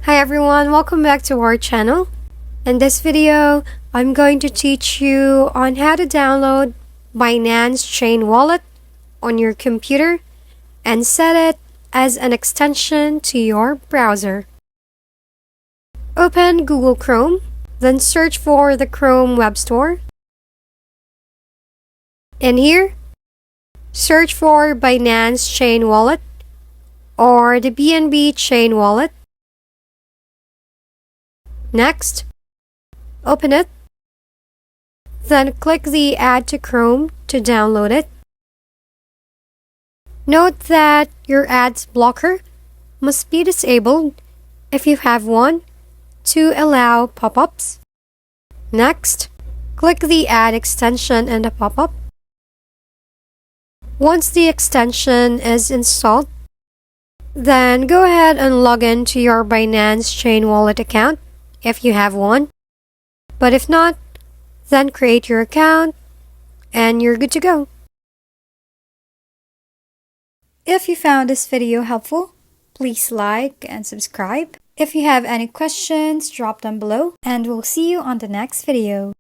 Hi everyone, welcome back to our channel. In this video, I'm going to teach you on how to download Binance Chain Wallet on your computer and set it as an extension to your browser. Open Google Chrome, then search for the Chrome Web Store. In here, search for Binance Chain Wallet or the BNB Chain Wallet. Next, open it. Then click the Add to Chrome to download it. Note that your ads blocker must be disabled if you have one to allow pop-ups. Next, click the Add extension in the pop-up. Once the extension is installed, then go ahead and log in to your Binance Chain Wallet account if you have one. But if not, then create your account and you're good to go. If you found this video helpful, please like and subscribe. If you have any questions, drop them below and we'll see you on the next video.